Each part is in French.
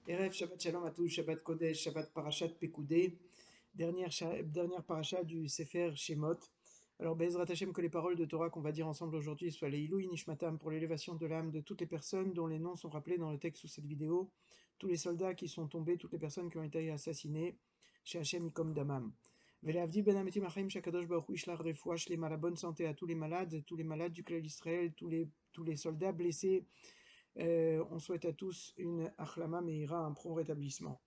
Erev Shabbat Shalom à tous, Shabbat Kodesh, Shabbat Parashat Pekoudé, dernière parasha du Sefer Shemot. Alors, Bezrat Hashem, que les paroles de Torah qu'on va dire ensemble aujourd'hui soient les Ilui Nishmatam pour l'élévation de l'âme de toutes les personnes dont les noms sont rappelés dans le texte sous cette vidéo, tous les soldats qui sont tombés, toutes les personnes qui ont été assassinées, chez Hashem Ikom Damam. Velavdi Ben Ametim Achim Shakadosh Baruch Hu Ishlar Refoua Shlema, la bonne santé à tous les malades du clan d'Israël, tous les soldats blessés. On souhaite à tous une achlama meira, un prompt rétablissement.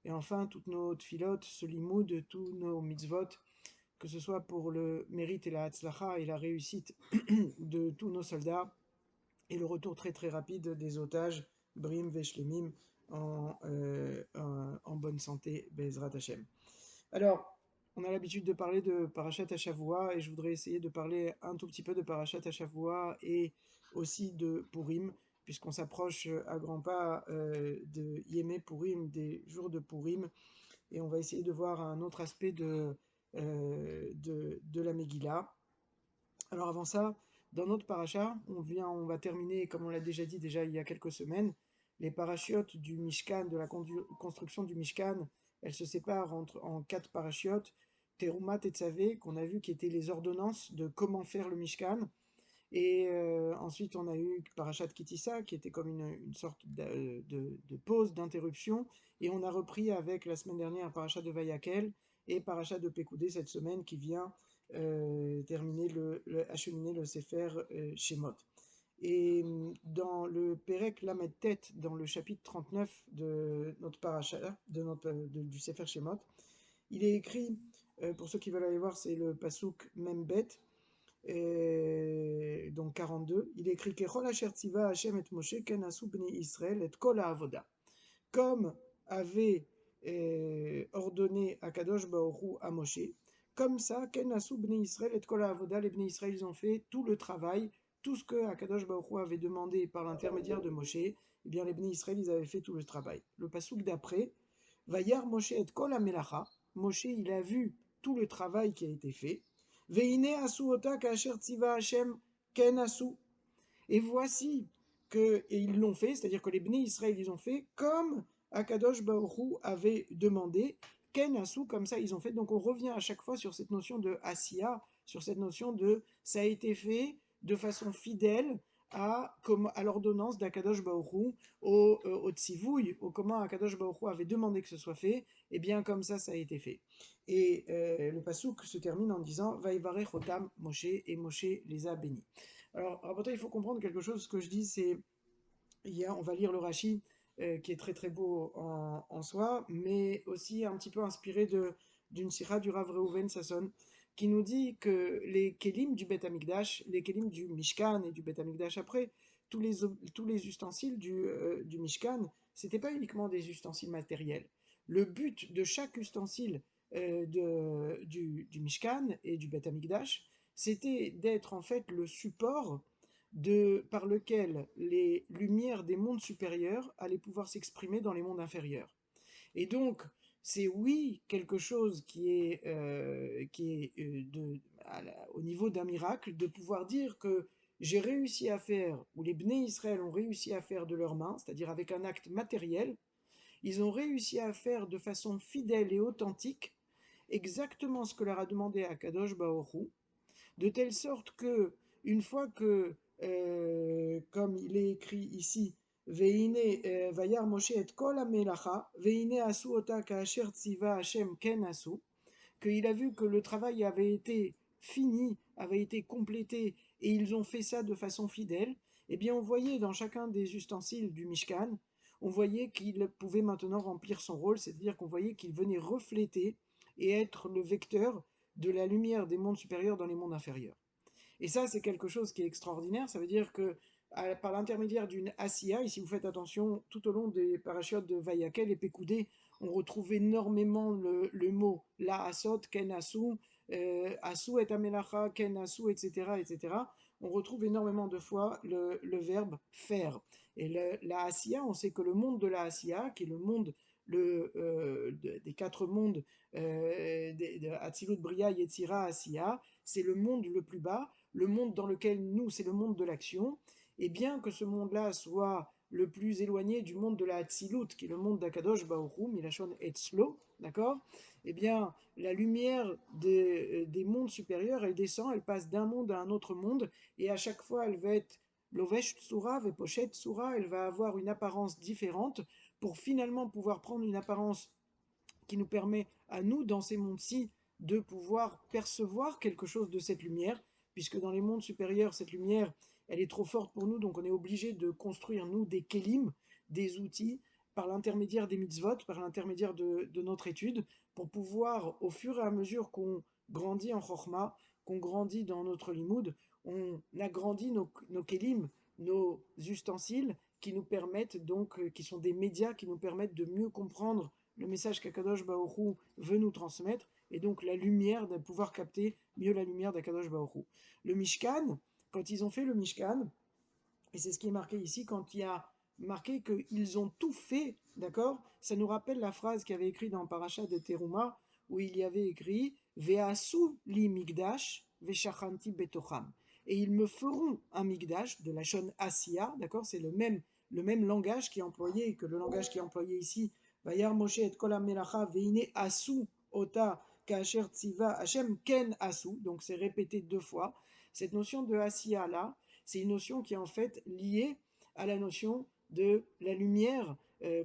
Et enfin, toutes nos tfilotes, ce limoud, tous nos mitzvot, que ce soit pour le mérite et la hatzlacha et la réussite de tous nos soldats, et le retour très très rapide des otages, Brim Veshlemim, en bonne santé, Bezrat Hashem. Alors, on a l'habitude de parler de Parashat Hashavua, et je voudrais essayer de parler un tout petit peu de Parashat Hashavua et aussi de Purim, puisqu'on s'approche à grands pas de Yémé Purim, des jours de Purim, et on va essayer de voir un autre aspect de la Megillah. Alors avant ça, dans notre paracha, on va terminer, comme on l'a déjà dit déjà il y a quelques semaines, les parachiotes du Mishkan, de la construction du Mishkan, elles se séparent en quatre parachiotes, Teruma, Tetzavé, qu'on a vu qui étaient les ordonnances de comment faire le Mishkan, et ensuite on a eu Parashat Kitissa, qui était comme une sorte de pause, d'interruption, et on a repris avec la semaine dernière Parashat de Vayakel, et Parashat de Pekoudé cette semaine qui vient terminer acheminer le Sefer Shemot. Et dans le Perek Lamed Tet, dans le chapitre 39 de notre parasha, du Sefer Shemot, il est écrit, pour ceux qui veulent aller voir, c'est le Pasuk Membet, donc 42, il est écrit Kechol asher tziva Hashem et Moshe ken asu bnei Israël et kol ha'avoda. Comme avait ordonné Akadosh Baruch Hu à Moshe, comme ça, ken asu bnei Israël et kol ha'avoda, les bnei Israël ils ont fait tout le travail, tout ce que Akadosh Baruch Hu avait demandé par l'intermédiaire de Moshe, eh bien les bnei Israël ils avaient fait tout le travail. Le pasuk d'après, Vayar Moshe et kol ha'melacha, Moshe il a vu tout le travail qui a été fait. Veine asu ota kasher tziva Hashem ken asu. Et voici que et ils l'ont fait, c'est-à-dire que les Bnei Israël ils ont fait comme Akadosh Baruch Hu avait demandé, ken asu, comme ça ils ont fait. Donc on revient à chaque fois sur cette notion de asiya, sur cette notion de ça a été fait de façon fidèle à l'ordonnance d'Akadosh Baruch Hu, au tzivouille, au comment Akadosh Baruch Hu avait demandé que ce soit fait, et bien comme ça a été fait. Et le pasuk se termine en disant Vaïvarech otam Moshe, et Moshe les a bénis. Alors, Rabotai, il faut comprendre quelque chose. Ce que je dis, c'est, on va lire le Rashi, qui est très très beau en soi, mais aussi un petit peu inspiré d'une sira du Rav Reuven Sasson, qui nous dit que les kelim du Bet Amikdash, les kelim du Mishkan et du Bet Amikdash après, tous les ustensiles du Mishkan, c'était pas uniquement des ustensiles matériels. Le but de chaque ustensile du Mishkan et du Bet Amikdash, c'était d'être en fait le support par lequel les lumières des mondes supérieurs allaient pouvoir s'exprimer dans les mondes inférieurs. Et donc, c'est oui quelque chose au niveau d'un miracle, de pouvoir dire que j'ai réussi à faire, ou les Bnei Israël ont réussi à faire de leurs mains, c'est-à-dire avec un acte matériel, ils ont réussi à faire de façon fidèle et authentique exactement ce que leur a demandé Akadosh Baruch Hu, de telle sorte que, une fois que, comme il est écrit ici, Veine vayar Moshe et kol hamelacha, veine asu ota kaasher tziva Hashem ken asu, qu'il a vu que le travail avait été fini, avait été complété, et ils ont fait ça de façon fidèle, eh bien on voyait dans chacun des ustensiles du Mishkan, on voyait qu'il pouvait maintenant remplir son rôle, c'est-à-dire qu'on voyait qu'il venait refléter et être le vecteur de la lumière des mondes supérieurs dans les mondes inférieurs. Et ça, c'est quelque chose qui est extraordinaire. Ça veut dire que par l'intermédiaire d'une Asiya, et si vous faites attention, tout au long des parachutes de Vayakel et Pekoudé, on retrouve énormément le mot la asot, ken asu, asu et amelacha, ken asu, etc., etc. On retrouve énormément de fois le verbe faire. Et la Asiya, on sait que le monde de la Asiya, qui est le monde des quatre mondes, Atzilut, Bria, Yetzira, Asiya, c'est le monde le plus bas, le monde dans lequel nous, c'est le monde de l'action, et bien que ce monde-là soit le plus éloigné du monde de la Hatzilut, qui est le monde d'Akadosh Baruch Hu, Milachon Etzlo, d'accord? Eh bien, la lumière des mondes supérieurs, elle descend, elle passe d'un monde à un autre monde, et à chaque fois, elle va être Lovesh Tsura, Vepochet Tsura, elle va avoir une apparence différente pour finalement pouvoir prendre une apparence qui nous permet à nous, dans ces mondes-ci, de pouvoir percevoir quelque chose de cette lumière, puisque dans les mondes supérieurs, cette lumière, elle est trop forte pour nous, donc on est obligé de construire, nous, des kelim, des outils, par l'intermédiaire des mitzvot, par l'intermédiaire de notre étude, pour pouvoir, au fur et à mesure qu'on grandit en chorma, qu'on grandit dans notre limoud, on agrandit nos kelim, nos ustensiles, qui nous permettent donc, qui sont des médias qui nous permettent de mieux comprendre le message qu'Akadosh Baruch Hu veut nous transmettre, et donc la lumière, de pouvoir capter mieux la lumière d'Akadosh Baruch Hu. Le Mishkan, quand ils ont fait le Mishkan, et c'est ce qui est marqué ici, quand il y a marqué qu'ils ont tout fait, d'accord? Ça nous rappelle la phrase qu'il y avait écrite dans Parashat de Teruma, où il y avait écrit Ve'asu li migdash ve'shachanti betocham. Et ils me feront un migdash, de la shon Asiya, d'accord? C'est le même langage qui est employé, que le langage qui est employé ici, Vayar Moshe et kol ha-melacha ve'ine asu ota ka'asher tziva Hashem ken asu, donc c'est répété 2 fois. Cette notion de Asiya là, c'est une notion qui est en fait liée à la notion de la lumière.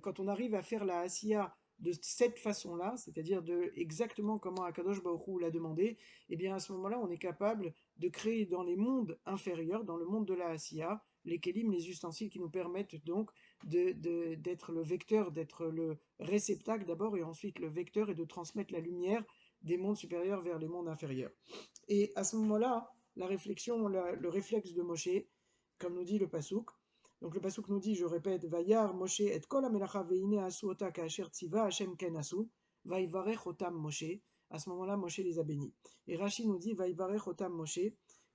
Quand on arrive à faire la Asiya de cette façon-là, c'est-à-dire de exactement comment Akadosh Baruch Hu l'a demandé, et bien à ce moment-là, on est capable de créer dans les mondes inférieurs, dans le monde de la Asiya, les kelim, les ustensiles qui nous permettent donc d'être le vecteur, d'être le réceptacle d'abord, et ensuite le vecteur, et de transmettre la lumière des mondes supérieurs vers les mondes inférieurs. Et à ce moment-là, la réflexion, le réflexe de Moshe, comme nous dit le Passouk. Donc le Passouk nous dit, je répète, Vayar Moshe et kol ha-melacha veine asu ota ka'asher tziva Hashem ken asu, vayvarech otam Moshe. À ce moment-là, Moshe les a bénis. Et Rashi nous dit, vayvarech otam Moshe.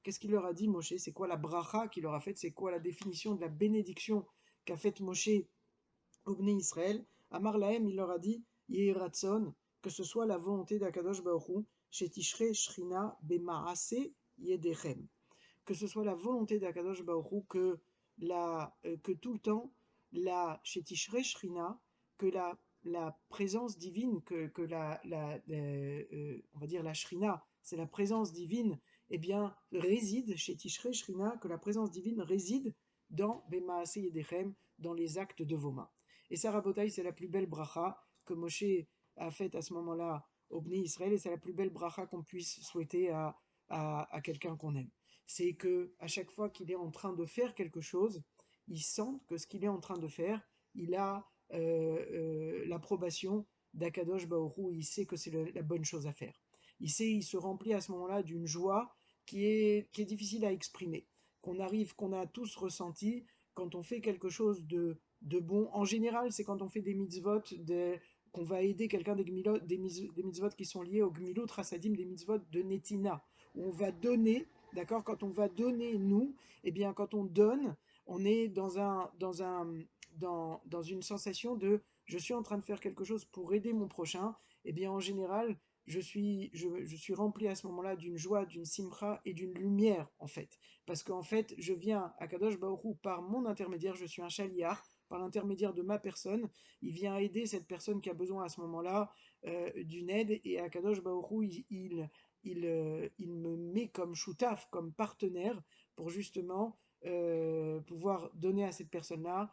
Qu'est-ce qu'il leur a dit, Moshe? C'est quoi la bracha qu'il leur a faite? C'est quoi la définition de la bénédiction qu'a faite Moshe au Bnei Israël? Amar Lahem, il leur a dit, Yehi Ratzon, que ce soit la volonté d'Akadosh Baruch Hu, Shetishre Shrina Bemaase Yedechem, que ce soit la volonté d'Akadosh Baruch Hu, que tout le temps, la Shetishre Shrina, que la présence divine, que on va dire la Shrina, c'est la présence divine, eh bien, réside, Shetishre Shrina, que la présence divine réside dans Bemaase Yedechem, dans les actes de vos mains. Et ça, Rabotai, c'est la plus belle bracha que Moshe a faite à ce moment-là au Bnei Israël, et c'est la plus belle bracha qu'on puisse souhaiter à quelqu'un qu'on aime. C'est que à chaque fois qu'il est en train de faire quelque chose, il sent que ce qu'il est en train de faire, il a l'approbation d'Akadosh Baruch Hu, il sait que c'est la bonne chose à faire. Il se remplit à ce moment-là d'une joie qui est difficile à exprimer, qu'on a tous ressenti quand on fait quelque chose de bon. En général, c'est quand on fait des mitzvot, qu'on va aider quelqu'un des mitzvot qui sont liés au gmilut rasadim, des mitzvot de netina, où on va donner, d'accord, quand on va donner nous, eh bien quand on donne, on est dans une sensation de je suis en train de faire quelque chose pour aider mon prochain, eh bien en général, je suis rempli à ce moment-là d'une joie, d'une simcha et d'une lumière, en fait. Parce qu'en fait, je viens à Kadosh Baruch Hu par mon intermédiaire, je suis un chaliar, par l'intermédiaire de ma personne, il vient aider cette personne qui a besoin à ce moment-là d'une aide, et Akadosh Baruch Hu, il me met comme choutaf, comme partenaire, pour justement pouvoir donner à cette personne-là,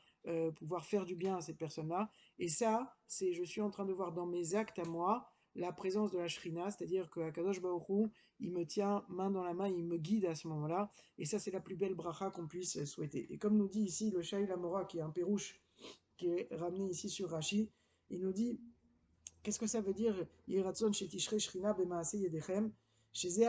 pouvoir faire du bien à cette personne-là. Et ça, je suis en train de voir dans mes actes à moi la présence de la Shrina, c'est-à-dire que Akadosh Baruch Hu, il me tient main dans la main, il me guide à ce moment-là. Et ça, c'est la plus belle bracha qu'on puisse souhaiter. Et comme nous dit ici le Shaïl Amora, qui est un pérouche, qui est ramené ici sur Rashi, il nous dit, qu'est-ce que ça veut dire Yiratzon shetishre shrina bemaase yedechem? C'était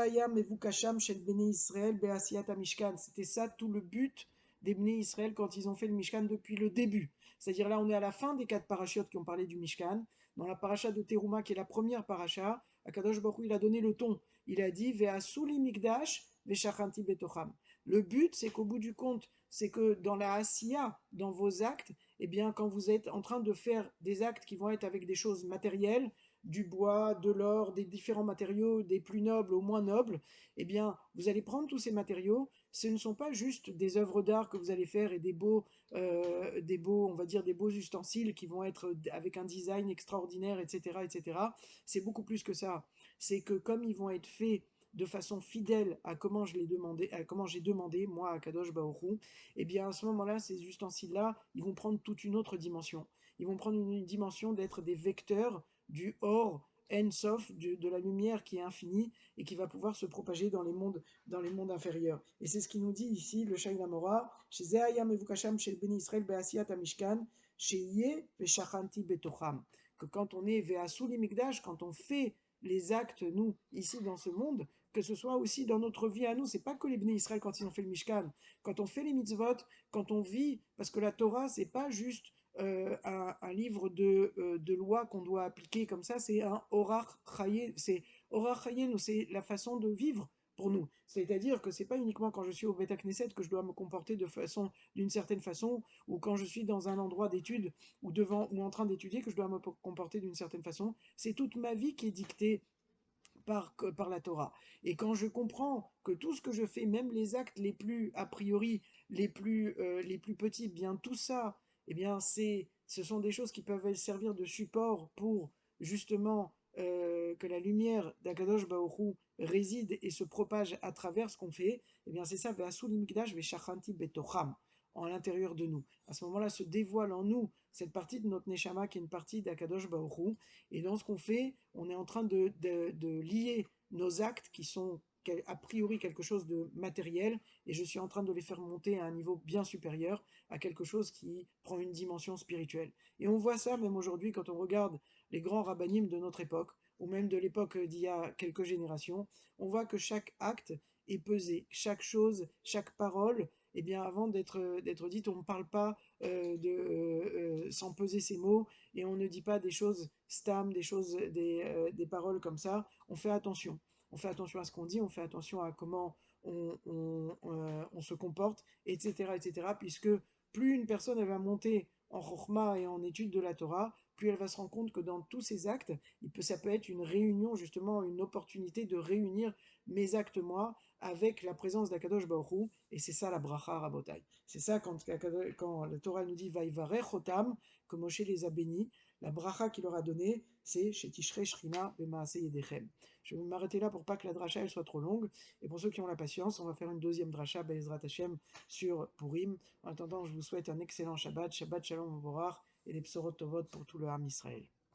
ça tout le but des Bnei Israël quand ils ont fait le Mishkan depuis le début. C'est-à-dire là, on est à la fin des 4 parachiotes qui ont parlé du Mishkan. Dans la paracha de Teruma, qui est la première paracha, Akadosh Baruch Hu, il a donné le ton. Il a dit Ve'asuli mikdash ve'shachanti betocham. Le but, c'est qu'au bout du compte, c'est que dans la Asiya, dans vos actes, eh bien, quand vous êtes en train de faire des actes qui vont être avec des choses matérielles, du bois, de l'or, des différents matériaux, des plus nobles aux moins nobles, eh bien, vous allez prendre tous ces matériaux. Ce ne sont pas juste des œuvres d'art que vous allez faire et des beaux on va dire des beaux ustensiles qui vont être avec un design extraordinaire, etc., etc. C'est beaucoup plus que ça. C'est que comme ils vont être faits de façon fidèle à comment je l'ai demandé, à comment j'ai demandé, moi, à Kadosh Baruch Hu, et bien à ce moment-là, ces ustensiles-là, ils vont prendre toute une autre dimension. Ils vont prendre une dimension d'être des vecteurs du Or En-Sof, de la lumière qui est infinie et qui va pouvoir se propager dans les mondes inférieurs. Et c'est ce qu'il nous dit ici, le Shaïn Amora, chez Zeaya Mevukasham, chez Beni Israël, Beasiat Amishkan, chez Ye, Veshachanti Betocham. Que quand on est Veasuli Mikdash, quand on fait les actes, nous, ici dans ce monde, que ce soit aussi dans notre vie à nous, c'est pas que les Bnei Israël quand ils ont fait le Mishkan, quand on fait les mitzvot, quand on vit, parce que la Torah, c'est pas juste un livre de lois qu'on doit appliquer comme ça, c'est un Orach Chaye, c'est Orach Chaye, c'est la façon de vivre pour nous. C'est-à-dire que c'est pas uniquement quand je suis au Beth Knesset que je dois me comporter d'une certaine façon, ou quand je suis dans un endroit d'étude ou devant ou en train d'étudier que je dois me comporter d'une certaine façon. C'est toute ma vie qui est dictée par la Torah. Et quand je comprends que tout ce que je fais, même les actes les plus a priori, les plus petits, bien tout ça, eh bien ce sont des choses qui peuvent servir de support pour justement que la lumière d'Akadosh Baoru réside et se propage à travers ce qu'on fait. Eh bien c'est ça, Ve'asul imikdash ve'shachanti betocham, en l'intérieur de nous. À ce moment-là se dévoile en nous cette partie de notre Neshama qui est une partie d'Akadosh Baoru. Et dans ce qu'on fait, on est en train de lier nos actes qui sont a priori quelque chose de matériel, et je suis en train de les faire monter à un niveau bien supérieur, à quelque chose qui prend une dimension spirituelle. Et on voit ça même aujourd'hui quand on regarde les grands rabbinim de notre époque, ou même de l'époque d'il y a quelques générations, on voit que chaque acte est pesé, chaque chose, chaque parole, eh bien avant d'être dite, on ne parle pas sans peser ses mots, et on ne dit pas des choses stam, des paroles comme ça. On fait attention. On fait attention à ce qu'on dit, on fait attention à comment on se comporte, etc., etc. Puisque plus une personne elle va monter en chorma et en étude de la Torah, plus elle va se rendre compte que dans tous ses actes, ça peut être une réunion, justement, une opportunité de réunir mes actes, moi, avec la présence d'Akadosh Baruch Hu, et c'est ça la bracha rabotai. C'est ça quand la Torah nous dit Vaïvarech Otam, que Moshe les a bénis, la bracha qu'il leur a donnée, c'est chez Tishrei Shrina Bemaase Yedechem. Je vais m'arrêter là pour pas que la dracha elle soit trop longue. Et pour ceux qui ont la patience, on va faire une deuxième dracha Be'ezrat Hashem sur Purim. En attendant, je vous souhaite un excellent Shabbat, Shabbat Shalom Vorach et des Psorot Tovot pour tout le Ham Israël.